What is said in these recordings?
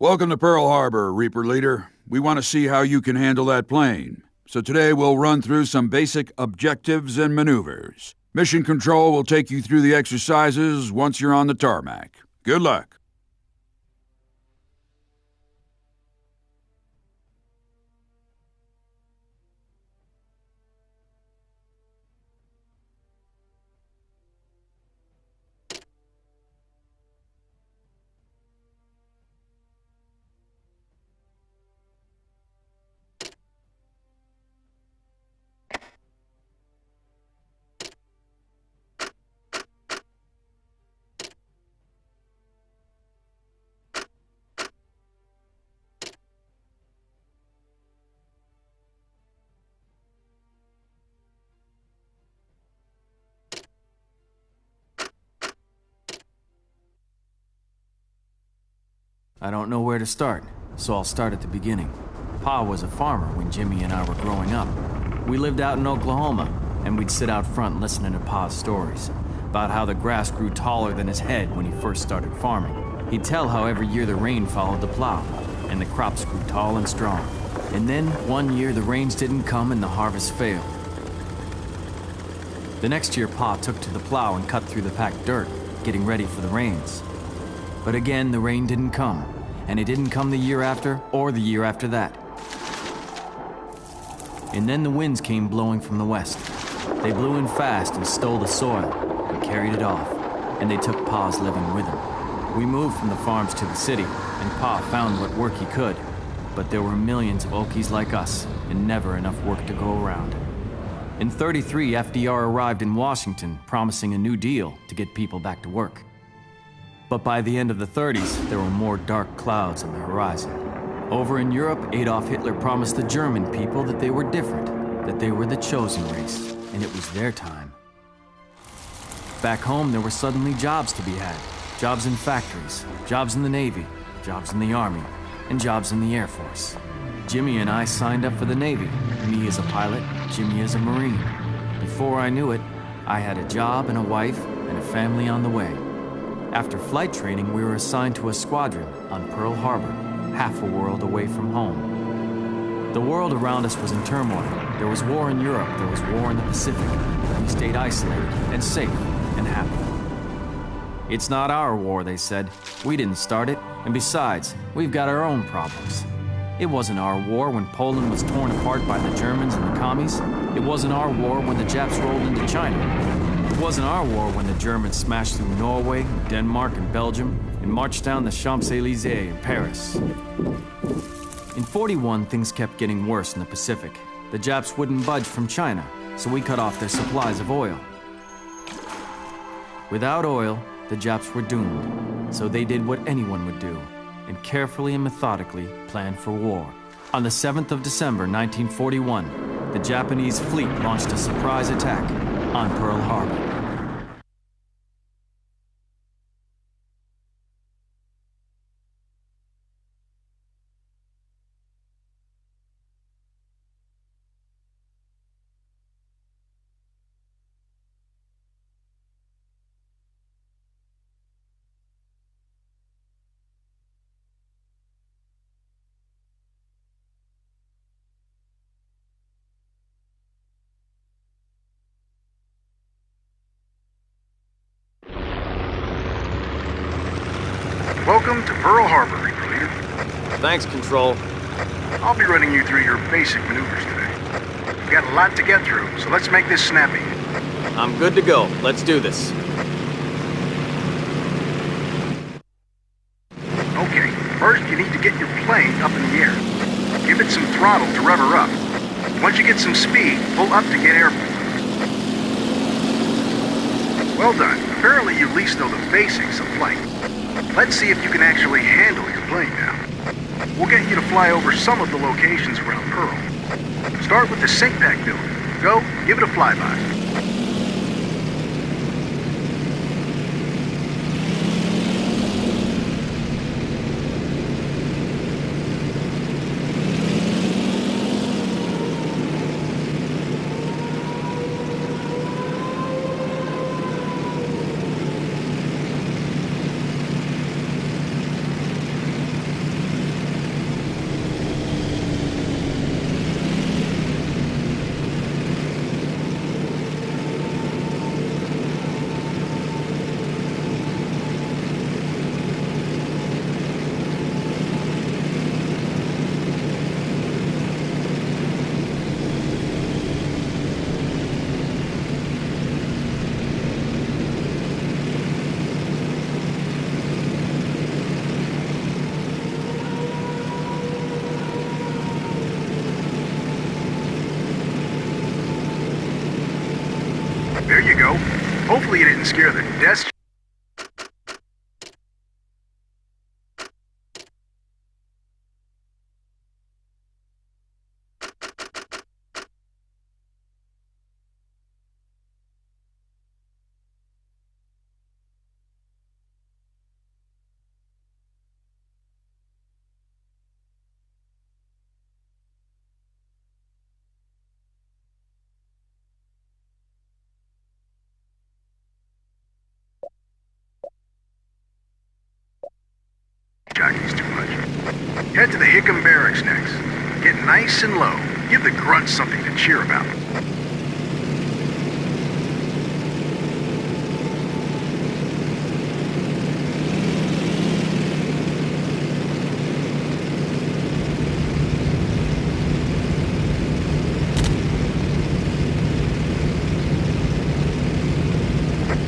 Welcome to Pearl Harbor, Reaper Leader. We want to see how you can handle that plane. So today we'll run through some basic objectives and maneuvers. Mission Control will take you through the exercises once you're on the tarmac. Good luck. I don't know where to start, so I'll start at the beginning. Pa was a farmer when Jimmy and I were growing up. We lived out in Oklahoma, and we'd sit out front listening to Pa's stories about how the grass grew taller than his head when he first started farming. He'd tell how every year the rain followed the plow, and the crops grew tall and strong. And then, one year, the rains didn't come and the harvest failed. The next year, Pa took to the plow and cut through the packed dirt, getting ready for the rains. But again, the rain didn't come, and it didn't come the year after or the year after that. And then the winds came blowing from the west. They blew in fast and stole the soil and carried it off, and they took Pa's living with them. We moved from the farms to the city, and Pa found what work he could, but there were millions of Okies like us, and never enough work to go around. In '33, FDR arrived in Washington, promising a new deal to get people back to work. But by the end of the '30s, there were more dark clouds on the horizon. Over in Europe, Adolf Hitler promised the German people that they were different, that they were the chosen race, and it was their time. Back home, there were suddenly jobs to be had. Jobs in factories, jobs in the Navy, jobs in the Army, and jobs in the Air Force. Jimmy and I signed up for the Navy, me as a pilot, Jimmy as a Marine. Before I knew it, I had a job and a wife and a family on the way. After flight training, we were assigned to a squadron on Pearl Harbor, half a world away from home. The world around us was in turmoil. There was war in Europe, there was war in the Pacific. We stayed isolated and safe and happy. It's not our war, they said. We didn't start it, and besides, we've got our own problems. It wasn't our war when Poland was torn apart by the Germans and the commies. It wasn't our war when the Japs rolled into China. It wasn't our war when the Germans smashed through Norway, Denmark, and Belgium, and marched down the Champs-Élysées in Paris. In '41, things kept getting worse in the Pacific. The Japs wouldn't budge from China, so we cut off their supplies of oil. Without oil, the Japs were doomed, so they did what anyone would do, and carefully and methodically planned for war. On the 7th of December, 1941, the Japanese fleet launched a surprise attack on Pearl Harbor. Welcome to Pearl Harbor, Reaper Leader. Thanks, Control. I'll be running you through your basic maneuvers today. We've got a lot to get through, so let's make this snappy. I'm good to go. Let's do this. Okay, first you need to get your plane up in the air. Give it some throttle to rev her up. Once you get some speed, pull up to get airborne. Well done. Apparently you at least know the basics of flight. Let's see if you can actually handle your plane now. We'll get you to fly over some of the locations around Pearl. Start with the SINCPAC building. Go, give it a flyby. go. Hopefully you didn't scare the desk. Jockeys too much. Head to the Hickam Barracks next. Get nice and low. Give the grunts something to cheer about.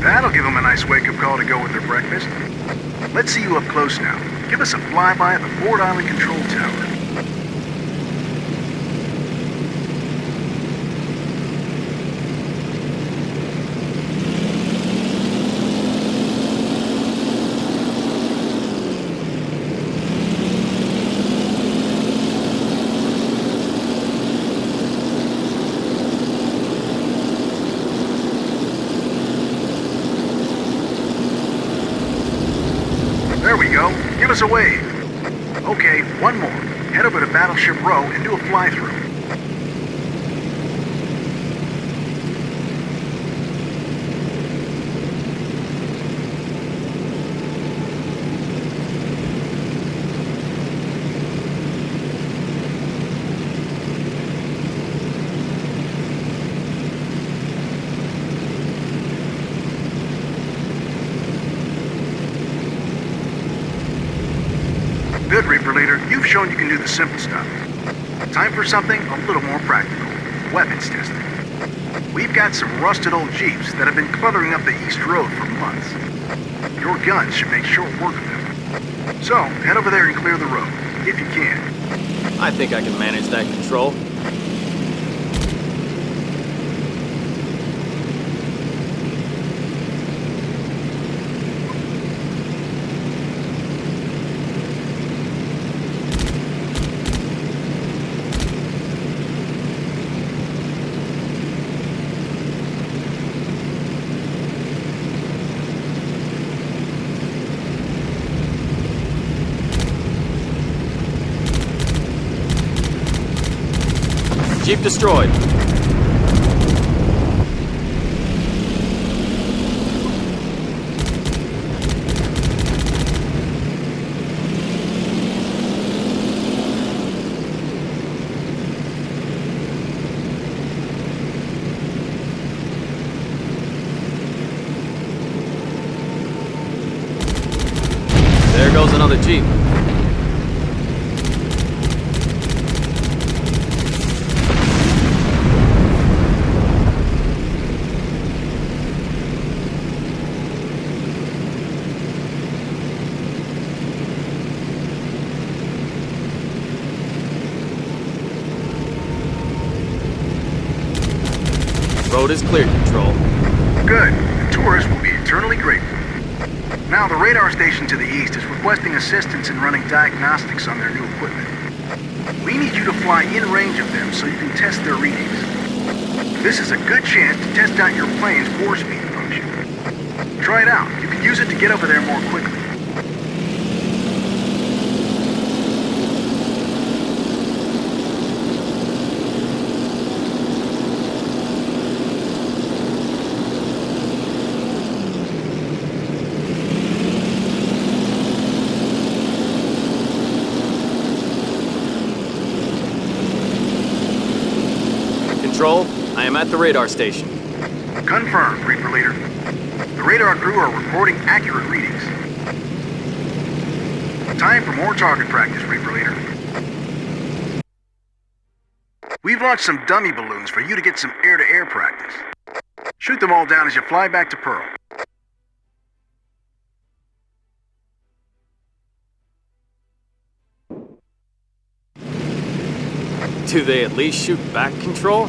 That'll give them a nice wake-up call to go with their breakfast. Let's see you up close now. Give us a flyby of the Ford Island Control Tower. There we go. Give us a wave. Okay, one more. Head over to Battleship Row and do a fly-through. Good, Reaper Leader. You've shown you can do the simple stuff. Time for something a little more practical. Weapons testing. We've got some rusted old Jeeps that have been cluttering up the East Road for months. Your guns should make short work of them. So, head over there and clear the road, if you can. I think I can manage that, Control. Jeep destroyed. There goes another Jeep. Road is clear, Control. Good. The tourists will be eternally grateful. Now, the radar station to the east is requesting assistance in running diagnostics on their new equipment. We need you to fly in range of them so you can test their readings. This is a good chance to test out your plane's force speed function. Try it out. You can use it to get over there more quickly. Control, I am at the radar station. Confirmed, Reaper Leader. The radar crew are reporting accurate readings. Time for more target practice, Reaper Leader. We've launched some dummy balloons for you to get some air-to-air practice. Shoot them all down as you fly back to Pearl. Do they at least shoot back, Control?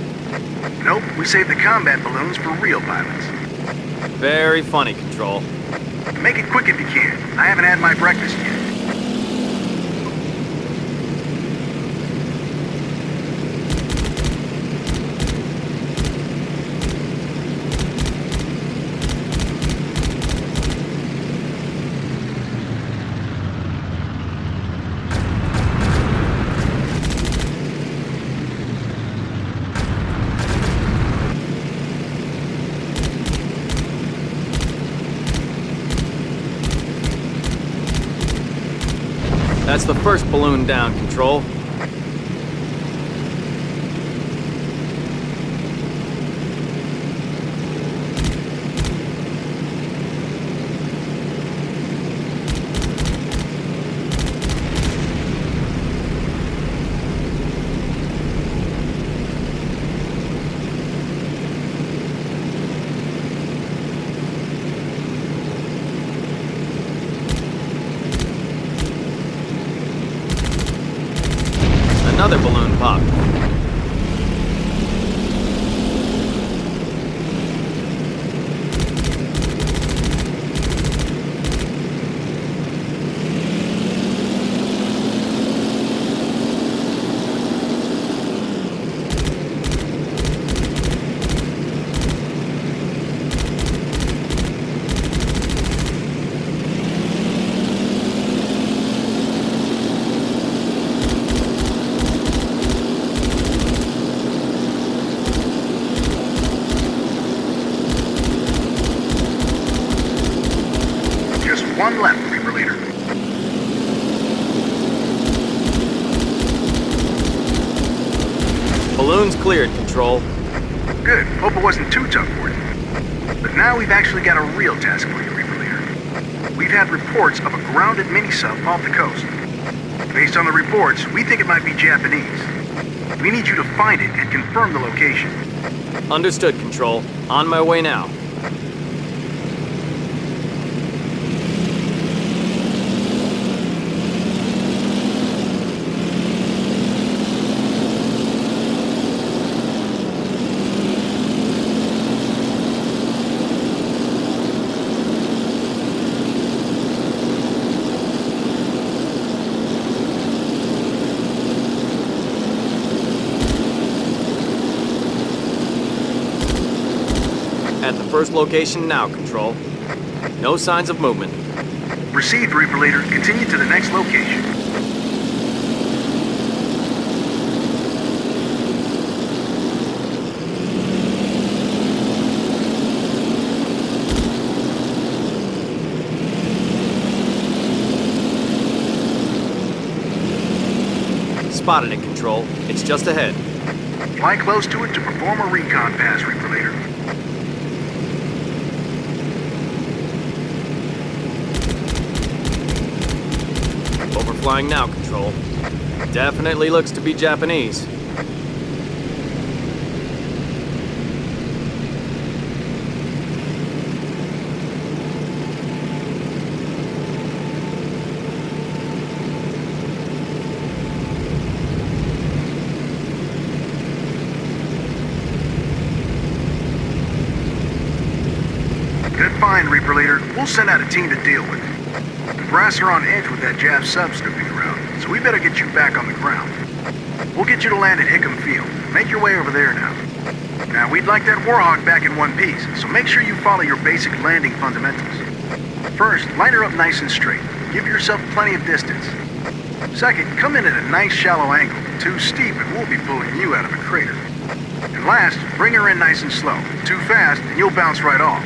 Nope, we saved the combat balloons for real pilots. Very funny, Control. Make it quick if you can. I haven't had my breakfast yet. That's the first balloon down, Control. Another balloon popped. Just one left, Reaper Leader. Balloons cleared, Control. Good. Hope it wasn't too tough for you. But now we've actually got a real task for you, Reaper Leader. We've had reports of a grounded mini-sub off the coast. Based on the reports, we think it might be Japanese. We need you to find it and confirm the location. Understood, Control. On my way now. At the first location now, Control. No signs of movement. Received, Reaper Leader. Continue to the next location. Spotted it, Control. It's just ahead. Fly close to it to perform a recon pass, Reaper Leader. Overflying now, Control. Definitely looks to be Japanese. Good find, Reaper Leader. We'll send out a team to deal with it. The brass are on edge with that Jap sub snooping around, so we better get you back on the ground. We'll get you to land at Hickam Field. Make your way over there now. Now, we'd like that Warhawk back in one piece, so make sure you follow your basic landing fundamentals. First, line her up nice and straight. Give yourself plenty of distance. Second, come in at a nice shallow angle. Too steep and we'll be pulling you out of a crater. And last, bring her in nice and slow. Too fast and you'll bounce right off.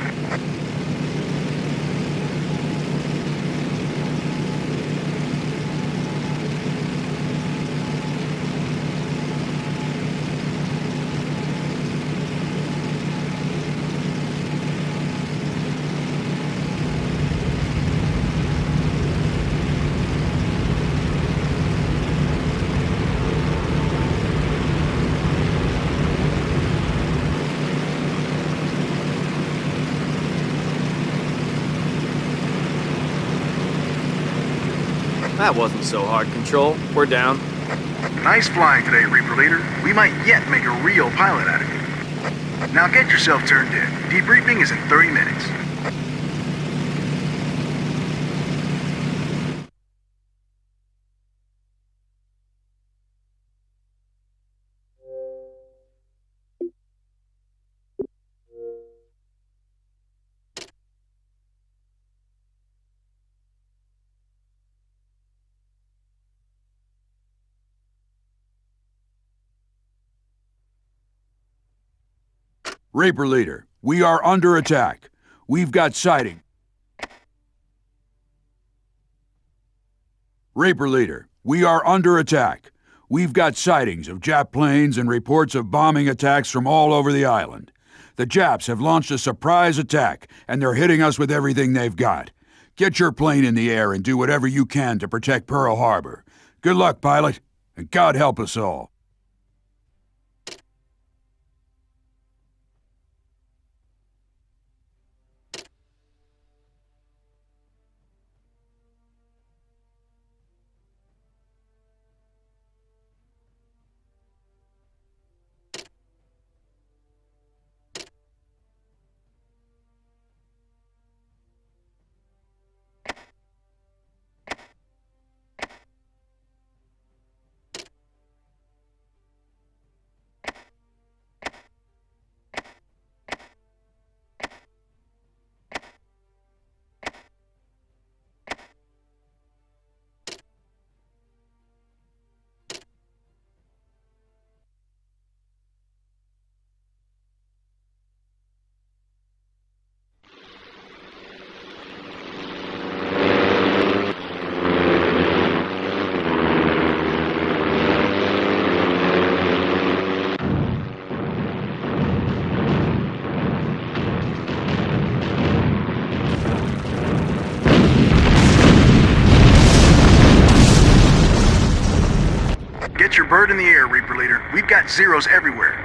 That wasn't so hard, Control. We're down. Nice flying today, Reaper Leader. We might yet make a real pilot out of you. Now get yourself turned in. Debriefing is in 30 minutes. Reaper Leader, we are under attack. We've got sighting. Reaper Leader, we are under attack. We've got sightings of Jap planes and reports of bombing attacks from all over the island. The Japs have launched a surprise attack, and they're hitting us with everything they've got. Get your plane in the air and do whatever you can to protect Pearl Harbor. Good luck, pilot, and God help us all. Get your bird in the air, Reaper Leader. We've got Zeros everywhere.